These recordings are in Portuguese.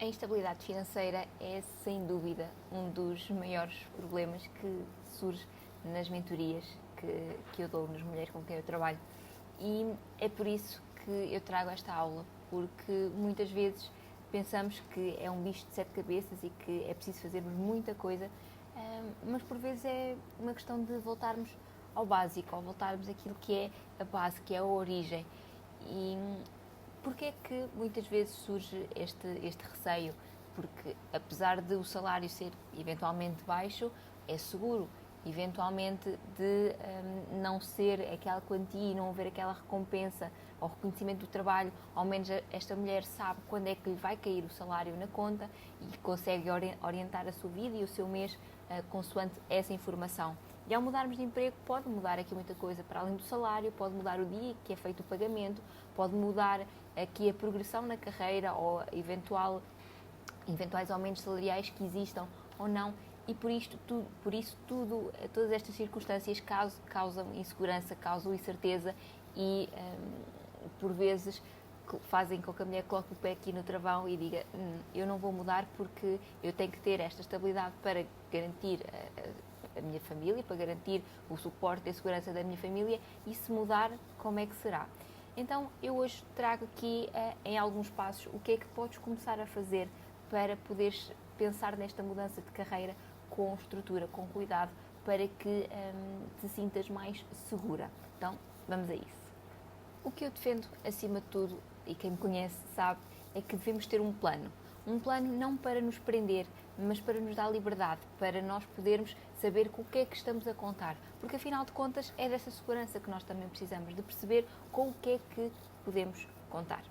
A instabilidade financeira é, sem dúvida, um dos maiores problemas que surge nas mentorias que eu dou nas mulheres com quem eu trabalho. E é por isso que eu trago esta aula, porque muitas vezes pensamos que é um bicho de sete cabeças e que é preciso fazermos muita coisa, mas por vezes é uma questão de voltarmos ao básico, ao voltarmos àquilo que é a base, que é a origem. E porquê é que muitas vezes surge este receio? Porque apesar de o salário ser eventualmente baixo, é seguro. Eventualmente de não ser aquela quantia e não haver aquela recompensa ou reconhecimento do trabalho, ao menos esta mulher sabe quando é que lhe vai cair o salário na conta e consegue orientar a sua vida e o seu mês consoante essa informação. E ao mudarmos de emprego pode mudar aqui muita coisa, para além do salário, pode mudar o dia que é feito o pagamento, pode mudar aqui a progressão na carreira ou eventuais aumentos salariais que existam ou não. E por isso tudo, todas estas circunstâncias causam insegurança, causam incerteza e por vezes fazem com que a mulher coloque o pé aqui no travão e diga eu não vou mudar porque eu tenho que ter esta estabilidade para garantir a minha família, para garantir o suporte e a segurança da minha família, e se mudar, como é que será? Então eu hoje trago aqui em alguns passos o que é que podes começar a fazer para poderes pensar nesta mudança de carreira com estrutura, com cuidado, para que te sintas mais segura. Então, vamos a isso. O que eu defendo, acima de tudo, e quem me conhece sabe, é que devemos ter um plano. Um plano não para nos prender, mas para nos dar liberdade, para nós podermos saber com o que é que estamos a contar. Porque, afinal de contas, é dessa segurança que nós também precisamos, de perceber com o que é que podemos contar.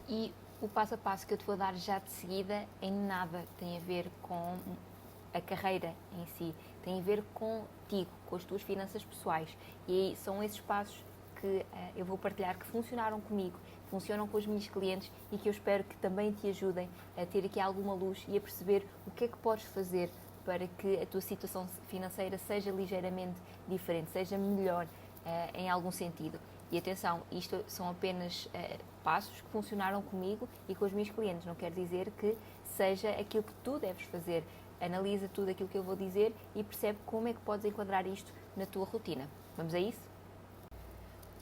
E o passo a passo que eu te vou dar já de seguida em nada tem a ver com a carreira em si, tem a ver contigo, com as tuas finanças pessoais. E aí são esses passos que eu vou partilhar que funcionaram comigo, funcionam com os meus clientes e que eu espero que também te ajudem a ter aqui alguma luz e a perceber o que é que podes fazer para que a tua situação financeira seja ligeiramente diferente, seja melhor em algum sentido. E atenção, isto são apenas passos que funcionaram comigo e com os meus clientes, não quer dizer que seja aquilo que tu deves fazer. Analisa tudo aquilo que eu vou dizer e percebe como é que podes enquadrar isto na tua rotina. Vamos a isso?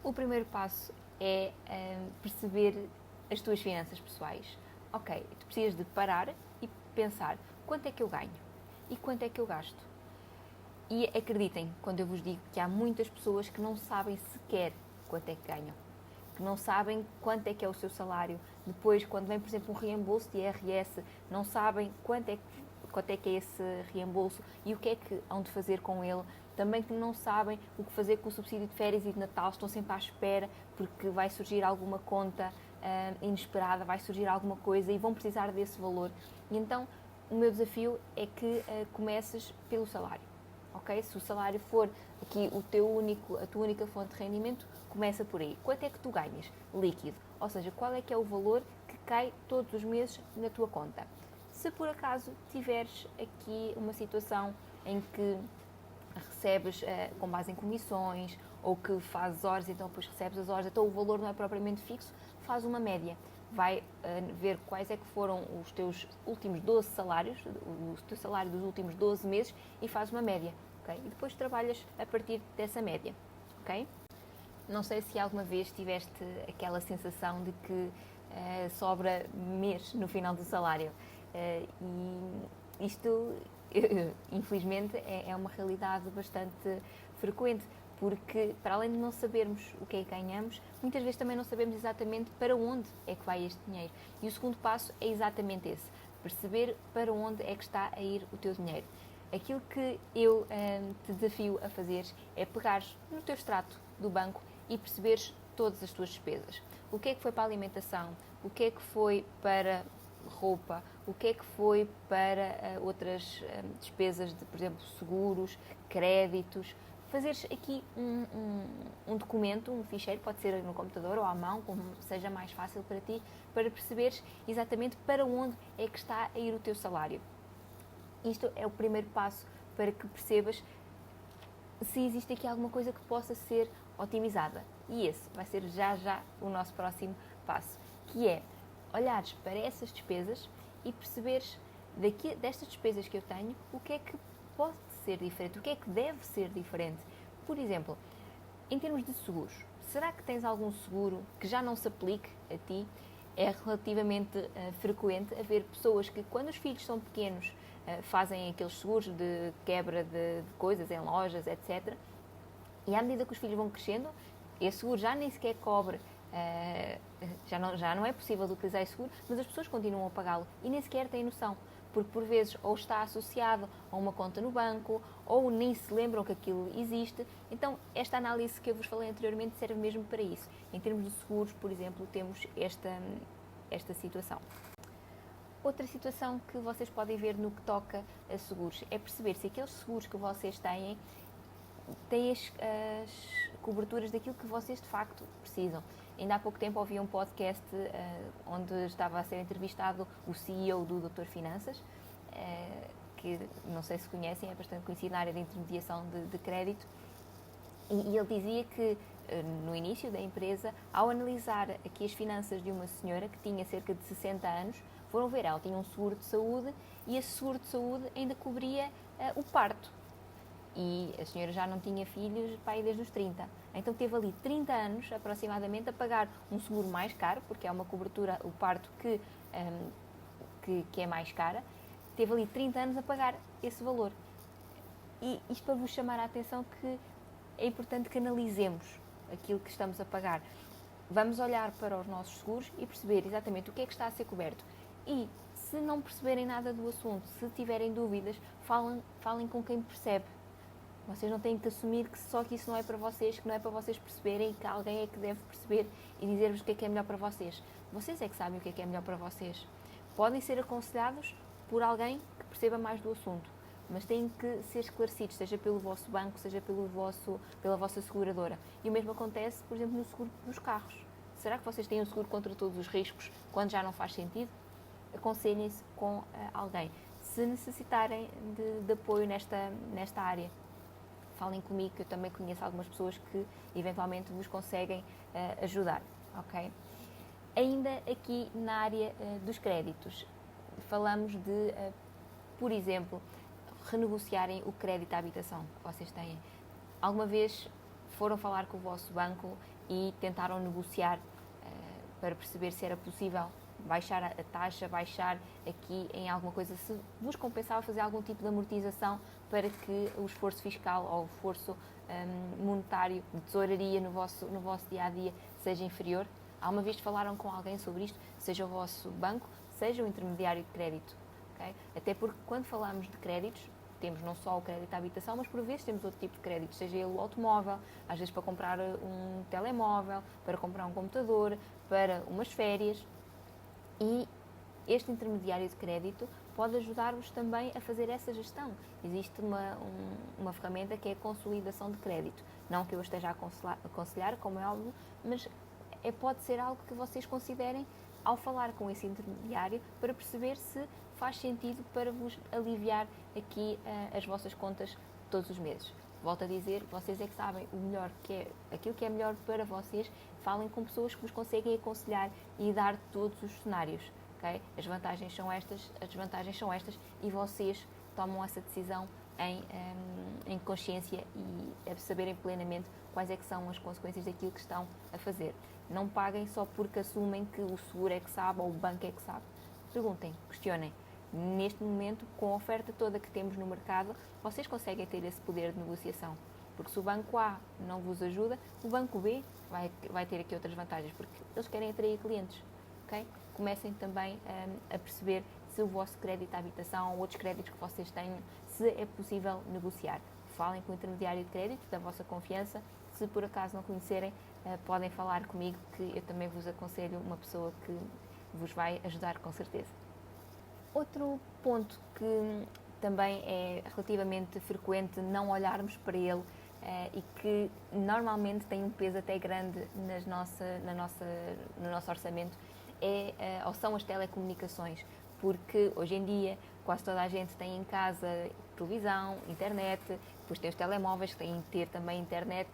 O primeiro passo é perceber as tuas finanças pessoais. Ok, tu precisas de parar e pensar quanto é que eu ganho e quanto é que eu gasto. E acreditem quando eu vos digo que há muitas pessoas que não sabem sequer quanto é que ganham, que não sabem quanto é que é o seu salário. Depois, quando vem, por exemplo, um reembolso de IRS, não sabem quanto é que é esse reembolso e o que é que hão de fazer com ele. Também que não sabem o que fazer com o subsídio de férias e de Natal, estão sempre à espera porque vai surgir alguma conta inesperada, vai surgir alguma coisa e vão precisar desse valor. E então o meu desafio é que comeces pelo salário. Okay? Se o salário for aqui a tua única fonte de rendimento, começa por aí. Quanto é que tu ganhas líquido? Ou seja, qual é que é o valor que cai todos os meses na tua conta? Se por acaso tiveres aqui uma situação em que recebes com base em comissões ou que fazes horas, então depois recebes as horas, então o valor não é propriamente fixo, faz uma média. Vai ver quais é que foram os teus últimos 12 salários, o teu salário dos últimos 12 meses e faz uma média, ok? E depois trabalhas a partir dessa média, ok? Não sei se alguma vez tiveste aquela sensação de que sobra mês no final do salário. E isto, infelizmente, é uma realidade bastante frequente, porque para além de não sabermos o que é que ganhamos, muitas vezes também não sabemos exatamente para onde é que vai este dinheiro. E o segundo passo é exatamente esse, perceber para onde é que está a ir o teu dinheiro. Aquilo que eu te desafio a fazer é pegares no teu extrato do banco e perceberes todas as tuas despesas. O que é que foi para a alimentação? O que é que foi para roupa? O que é que foi para outras despesas de, por exemplo, seguros, créditos? Fazeres aqui um documento, um ficheiro, pode ser no computador ou à mão, como seja mais fácil para ti, para perceberes exatamente para onde é que está a ir o teu salário. Isto é o primeiro passo para que percebas se existe aqui alguma coisa que possa ser otimizada. E esse vai ser já o nosso próximo passo, que é, olhares para essas despesas e perceberes destas despesas que eu tenho, o que é que pode ser diferente, o que é que deve ser diferente. Por exemplo, em termos de seguros, será que tens algum seguro que já não se aplique a ti? É relativamente frequente haver pessoas que, quando os filhos são pequenos, fazem aqueles seguros de quebra de coisas em lojas, etc. E à medida que os filhos vão crescendo, esse seguro já nem sequer cobre, já não é possível utilizar esse seguro, mas as pessoas continuam a pagá-lo e nem sequer têm noção, porque por vezes ou está associado a uma conta no banco ou nem se lembram que aquilo existe. Então esta análise que eu vos falei anteriormente serve mesmo para isso. Em termos de seguros, por exemplo, temos esta situação. Outra situação que vocês podem ver no que toca a seguros é perceber se aqueles seguros que vocês têm as coberturas daquilo que vocês de facto precisam. Ainda há pouco tempo ouvi um podcast onde estava a ser entrevistado o CEO do Doutor Finanças, que não sei se conhecem, é bastante conhecido na área de intermediação de crédito, e ele dizia que no início da empresa, ao analisar aqui as finanças de uma senhora que tinha cerca de 60 anos, foram ver, ela tinha um seguro de saúde e esse seguro de saúde ainda cobria o parto. E a senhora já não tinha filhos desde os 30. Então teve ali 30 anos, aproximadamente, a pagar um seguro mais caro, porque é uma cobertura, o parto, que é mais cara. Teve ali 30 anos a pagar esse valor. E isto para vos chamar a atenção que é importante que analisemos aquilo que estamos a pagar. Vamos olhar para os nossos seguros e perceber exatamente o que é que está a ser coberto. E se não perceberem nada do assunto, se tiverem dúvidas, falem com quem percebe. Vocês não têm que assumir que só que isso não é para vocês, que não é para vocês perceberem e que alguém é que deve perceber e dizer-vos o que é melhor para vocês. Vocês é que sabem o que é melhor para vocês. Podem ser aconselhados por alguém que perceba mais do assunto, mas têm que ser esclarecidos, seja pelo vosso banco, seja pela vossa seguradora. E o mesmo acontece, por exemplo, no seguro dos carros. Será que vocês têm um seguro contra todos os riscos quando já não faz sentido? Aconselhem-se com alguém. Se necessitarem de apoio nesta área, falem comigo, que eu também conheço algumas pessoas que eventualmente vos conseguem ajudar, ok? Ainda aqui na área dos créditos, falamos de, por exemplo, renegociarem o crédito à habitação que vocês têm. Alguma vez foram falar com o vosso banco e tentaram negociar para perceber se era possível baixar a taxa, baixar aqui em alguma coisa, se vos compensava fazer algum tipo de amortização para que o esforço fiscal ou o esforço monetário de tesouraria no vosso dia-a-dia seja inferior? Alguma vez falaram com alguém sobre isto, seja o vosso banco, seja o intermediário de crédito? Okay? Até porque quando falamos de créditos, temos não só o crédito à habitação, mas por vezes temos outro tipo de crédito, seja ele o automóvel, às vezes para comprar um telemóvel, para comprar um computador, para umas férias. E este intermediário de crédito pode ajudar-vos também a fazer essa gestão. Existe uma ferramenta que é a consolidação de crédito. Não que eu esteja a aconselhar, como é óbvio, mas pode ser algo que vocês considerem ao falar com esse intermediário para perceber se faz sentido para vos aliviar aqui as vossas contas todos os meses. Volto a dizer, vocês é que sabem o melhor, aquilo que é melhor para vocês. Falem com pessoas que vos conseguem aconselhar e dar todos os cenários. Okay? As vantagens são estas, as desvantagens são estas e vocês tomam essa decisão em consciência e a saberem plenamente quais é que são as consequências daquilo que estão a fazer. Não paguem só porque assumem que o seguro é que sabe ou o banco é que sabe. Perguntem, questionem. Neste momento, com a oferta toda que temos no mercado, vocês conseguem ter esse poder de negociação. Porque se o banco A não vos ajuda, o banco B vai ter aqui outras vantagens, porque eles querem atrair clientes. Okay? Comecem também a perceber se o vosso crédito à habitação ou outros créditos que vocês têm, se é possível negociar. Falem com o intermediário de crédito da vossa confiança. Se por acaso não conhecerem, podem falar comigo, que eu também vos aconselho uma pessoa que vos vai ajudar com certeza. Outro ponto que também é relativamente frequente não olharmos para ele e que normalmente tem um peso até grande no nosso orçamento ou são as telecomunicações, porque hoje em dia quase toda a gente tem em casa televisão, internet, depois tem os telemóveis que têm de ter também internet.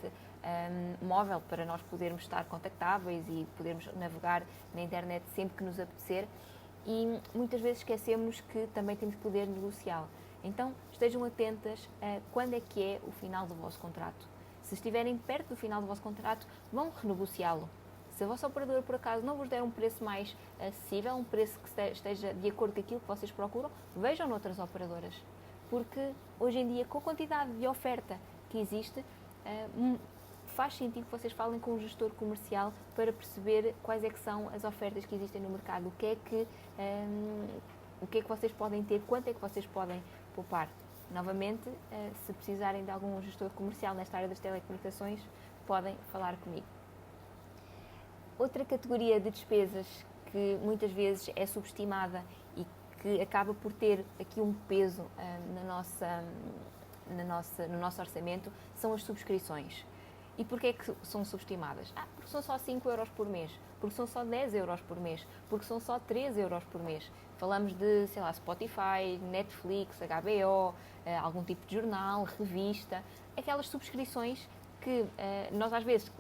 móvel para nós podermos estar contactáveis e podermos navegar na internet sempre que nos apetecer, e muitas vezes esquecemos que também temos poder negocial. Então estejam atentas a quando é que é o final do vosso contrato. Se estiverem perto do final do vosso contrato, vão renegociá-lo. Se a vossa operadora, por acaso, não vos der um preço mais acessível, um preço que esteja de acordo com aquilo que vocês procuram, vejam noutras operadoras. Porque hoje em dia, com a quantidade de oferta que existe, faz sentido que vocês falem com o gestor comercial para perceber quais é que são as ofertas que existem no mercado, o que é que vocês podem ter, quanto é que vocês podem poupar. Novamente, se precisarem de algum gestor comercial nesta área das telecomunicações, podem falar comigo. Outra categoria de despesas que muitas vezes é subestimada e que acaba por ter aqui um peso no nosso orçamento são as subscrições. E porquê é que são subestimadas? Porque são só 5 euros por mês, porque são só 10 euros por mês, porque são só 3 euros por mês. Falamos de, Spotify, Netflix, HBO, algum tipo de jornal, revista, aquelas subscrições que nós às vezes,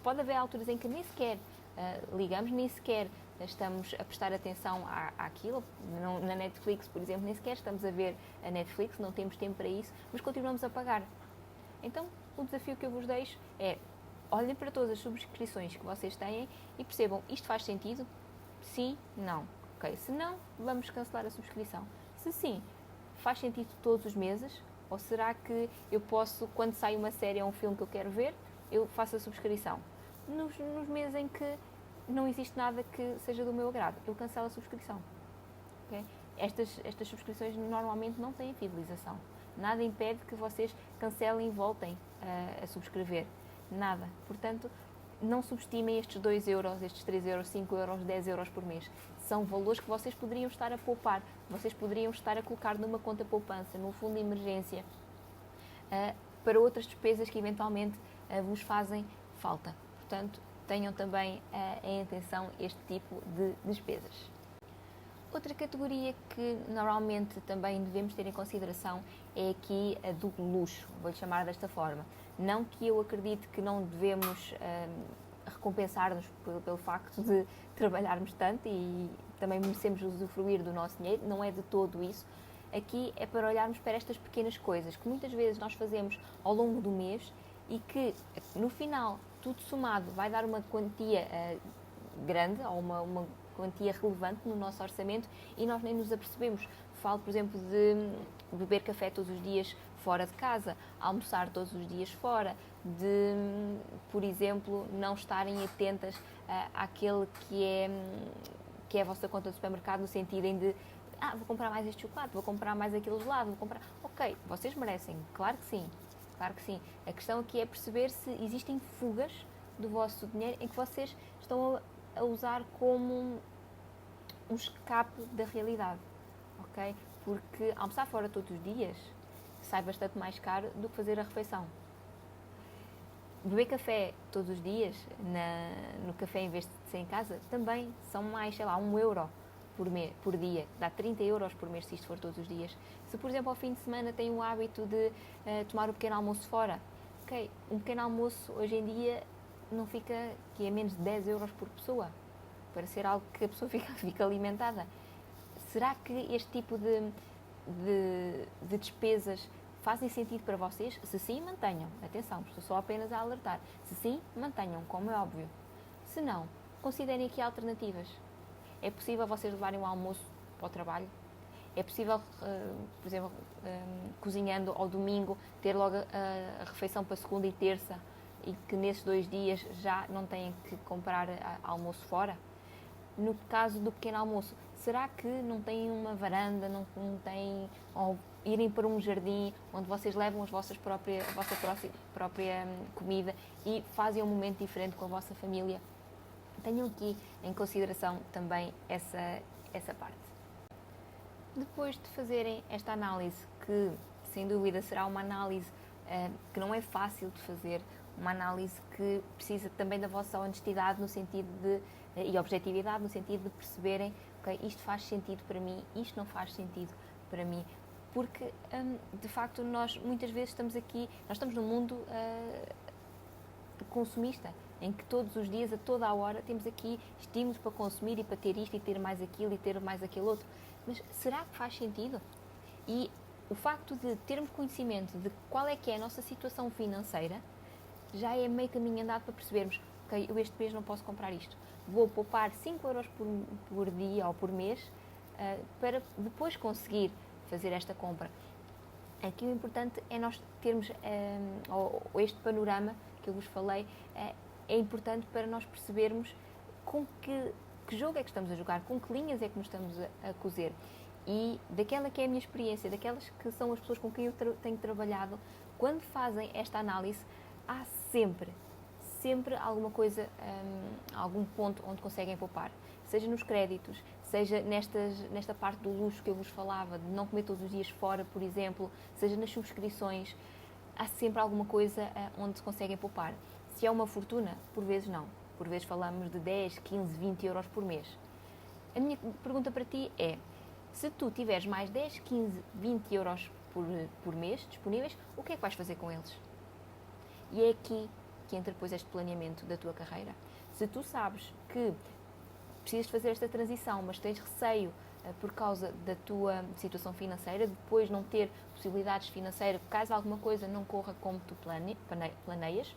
pode haver alturas em que nem sequer ligamos, nem sequer estamos a prestar atenção àquilo. Na Netflix, por exemplo, nem sequer estamos a ver a Netflix, não temos tempo para isso, mas continuamos a pagar. Então, o desafio que eu vos deixo é: olhem para todas as subscrições que vocês têm e percebam, isto faz sentido? Sim, não. Ok, se não, vamos cancelar a subscrição. Se sim, faz sentido todos os meses? Ou será que eu posso, quando sai uma série ou um filme que eu quero ver, eu faço a subscrição? Nos meses em que não existe nada que seja do meu agrado, eu cancelo a subscrição. Okay? Estas subscrições normalmente não têm fidelização. Nada impede que vocês cancelem e voltem a subscrever. Nada. Portanto, não subestimem estes 2 euros, estes 3 euros, 5 euros, 10 euros por mês. São valores que vocês poderiam estar a poupar, vocês poderiam estar a colocar numa conta poupança, num fundo de emergência, para outras despesas que eventualmente vos fazem falta. Portanto, tenham também em atenção este tipo de despesas. Outra categoria que normalmente também devemos ter em consideração é aqui a do luxo, vou-lhe chamar desta forma. Não que eu acredite que não devemos recompensar-nos pelo facto de trabalharmos tanto e também merecemos usufruir do nosso dinheiro, não é de todo isso. Aqui é para olharmos para estas pequenas coisas que muitas vezes nós fazemos ao longo do mês e que no final, tudo somado, vai dar uma quantia grande ou uma quantia relevante no nosso orçamento e nós nem nos apercebemos. Falo, por exemplo, de beber café todos os dias fora de casa, almoçar todos os dias fora, de, por exemplo, não estarem atentas àquele que é a vossa conta do supermercado, no sentido em de vou comprar mais este chocolate, vou comprar mais aquele gelado, vou comprar... Ok, vocês merecem, claro que sim. Claro que sim. A questão aqui é perceber se existem fugas do vosso dinheiro em que vocês estão a usar como um escape da realidade, ok? Porque almoçar fora todos os dias sai bastante mais caro do que fazer a refeição. Beber café todos os dias no café em vez de ser em casa também são mais, 1 euro por dia, dá 30 euros por mês se isto for todos os dias. Se, por exemplo, ao fim de semana tem o hábito de tomar o pequeno almoço fora, ok, um pequeno almoço hoje em dia não fica, que é menos de 10 euros por pessoa, para ser algo que a pessoa fica alimentada. Será que este tipo de despesas fazem sentido para vocês? Se sim, mantenham. Atenção, estou só apenas a alertar. Se sim, mantenham, como é óbvio. Se não, considerem aqui alternativas. É possível vocês levarem um almoço para o trabalho? É possível, por exemplo, cozinhando ao domingo, ter logo a refeição para segunda e terça e que nesses 2 dias já não têm que comprar almoço fora? No caso do pequeno almoço, será que não têm uma varanda, não têm, ou irem para um jardim onde vocês levam a vossa própria comida e fazem um momento diferente com a vossa família? Tenham aqui em consideração também essa parte. Depois de fazerem esta análise, que sem dúvida será uma análise que não é fácil de fazer, uma análise que precisa também da vossa honestidade no sentido e objetividade no sentido de perceberem, ok, isto faz sentido para mim, isto não faz sentido para mim, porque de facto nós muitas vezes estamos aqui, nós estamos num mundo consumista, em que todos os dias, a toda a hora, temos aqui estímulos para consumir e para ter isto e ter mais aquilo e ter mais aquele outro. Mas será que faz sentido? E o facto de termos conhecimento de qual é que é a nossa situação financeira já é meio caminho andado para percebermos, ok, eu este mês não posso comprar isto. Vou poupar 5 euros por dia ou por mês para depois conseguir fazer esta compra. Aqui o importante é nós termos este panorama que eu vos falei, é importante para nós percebermos com que jogo é que estamos a jogar, com que linhas é que nos estamos a cozer. E daquela que é a minha experiência, daquelas que são as pessoas com quem eu tenho trabalhado, quando fazem esta análise, há sempre alguma coisa, algum ponto onde conseguem poupar. Seja nos créditos, seja nesta parte do luxo que eu vos falava, de não comer todos os dias fora, por exemplo, seja nas subscrições, há sempre alguma coisa onde se conseguem poupar. Se é uma fortuna, por vezes não. Por vezes falamos de 10, 15, 20 euros por mês. A minha pergunta para ti é, se tu tiveres mais 10, 15, 20 euros por mês disponíveis, o que é que vais fazer com eles? E é aqui que entra depois este planeamento da tua carreira. Se tu sabes que precisas fazer esta transição, mas tens receio por causa da tua situação financeira, depois não ter possibilidades financeiras, caso alguma coisa não corra como tu planeias,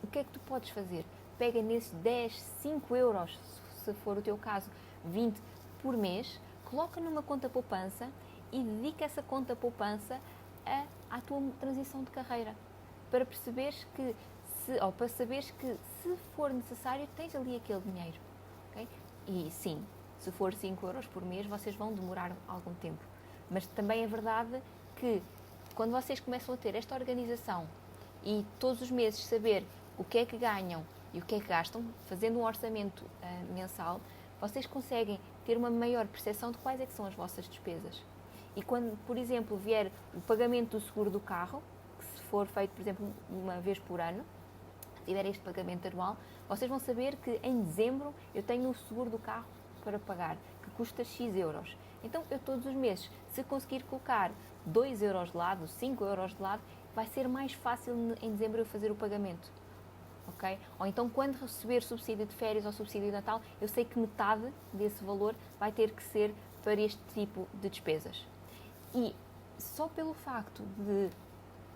o que é que tu podes fazer? Pega nesses 10, 5 euros, se for o teu caso, 20 por mês, coloca numa conta poupança e dedica essa conta poupança à tua transição de carreira. Para perceberes que, para saberes que, se for necessário, tens ali aquele dinheiro. Okay? E sim, se for 5 euros por mês, vocês vão demorar algum tempo. Mas também é verdade que, quando vocês começam a ter esta organização e todos os meses saber o que é que ganham e o que é que gastam, fazendo um orçamento mensal, vocês conseguem ter uma maior percepção de quais é que são as vossas despesas. E quando, por exemplo, vier o pagamento do seguro do carro, que se for feito, por exemplo, uma vez por ano, tiver este pagamento anual, vocês vão saber que em dezembro eu tenho o seguro do carro para pagar, que custa X euros. Então, eu todos os meses, se conseguir colocar 2 euros de lado, 5 euros de lado, vai ser mais fácil em dezembro eu fazer o pagamento. Okay? Ou então, quando receber subsídio de férias ou subsídio de Natal, eu sei que metade desse valor vai ter que ser para este tipo de despesas. E só pelo facto de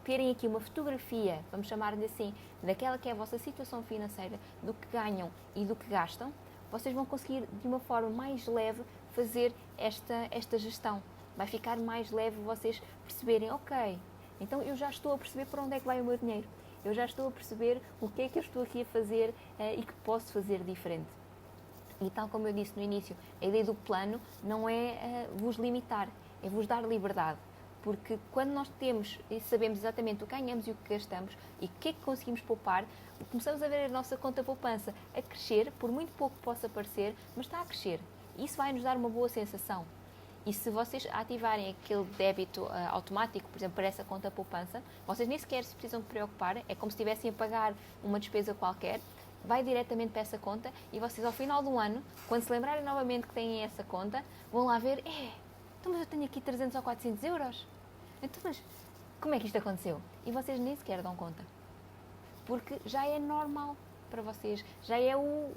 terem aqui uma fotografia, vamos chamar-lhe assim, daquela que é a vossa situação financeira, do que ganham e do que gastam, vocês vão conseguir, de uma forma mais leve, fazer esta gestão. Vai ficar mais leve vocês perceberem, ok, então eu já estou a perceber para onde é que vai o meu dinheiro. Eu já estou a perceber o que é que eu estou aqui a fazer e que posso fazer diferente. E tal como eu disse no início, a ideia do plano não é vos limitar, é vos dar liberdade. Porque quando nós temos e sabemos exatamente o que ganhamos e o que gastamos e o que é que conseguimos poupar, começamos a ver a nossa conta poupança a crescer, por muito pouco que possa parecer, mas está a crescer. Isso vai nos dar uma boa sensação. E se vocês ativarem aquele débito automático, por exemplo, para essa conta poupança, vocês nem sequer se precisam de preocupar, é como se estivessem a pagar uma despesa qualquer, vai diretamente para essa conta e vocês ao final do ano, quando se lembrarem novamente que têm essa conta, vão lá ver, então mas eu tenho aqui 300 ou 400 euros. Então mas como é que isto aconteceu? E vocês nem sequer dão conta. Porque já é normal para vocês, já é o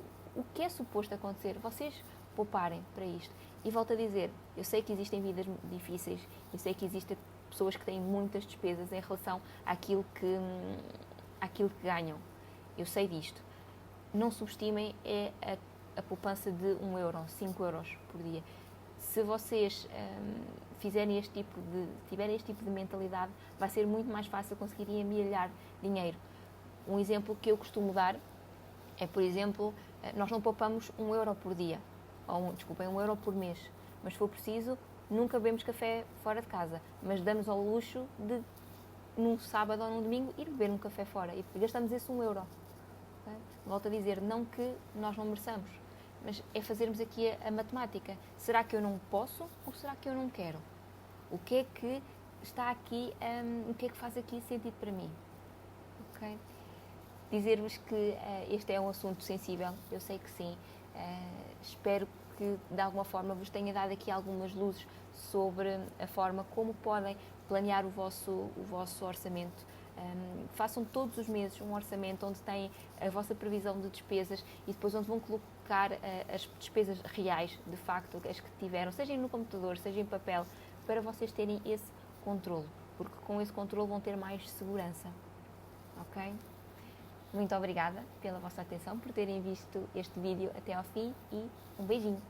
que é suposto acontecer, vocês pouparem para isto. E volto a dizer, eu sei que existem vidas difíceis, eu sei que existem pessoas que têm muitas despesas em relação àquilo que ganham. Eu sei disto. Não subestimem a poupança de 1 euro, 5 euros por dia. Se vocês tiverem este tipo de mentalidade, vai ser muito mais fácil conseguirem amealhar dinheiro. Um exemplo que eu costumo dar é, por exemplo, nós não poupamos 1 euro por dia, ou 1 euro por mês, mas se for preciso, nunca bebemos café fora de casa, mas damos ao luxo de, num sábado ou num domingo, ir beber um café fora e gastamos esse 1 euro. Okay? Volto a dizer, não que nós não mereçamos, mas é fazermos aqui a matemática. Será que eu não posso ou será que eu não quero? O que é que está aqui, o que é que faz aqui sentido para mim? Okay? Dizer-vos que este é um assunto sensível, eu sei que sim. Espero que de alguma forma vos tenha dado aqui algumas luzes sobre a forma como podem planear o vosso orçamento, Façam todos os meses um orçamento onde têm a vossa previsão de despesas e depois onde vão colocar as despesas reais, de facto, as que tiveram, seja no computador, seja em papel, para vocês terem esse controlo, porque com esse controlo vão ter mais segurança, ok? Muito obrigada pela vossa atenção, por terem visto este vídeo até ao fim e um beijinho!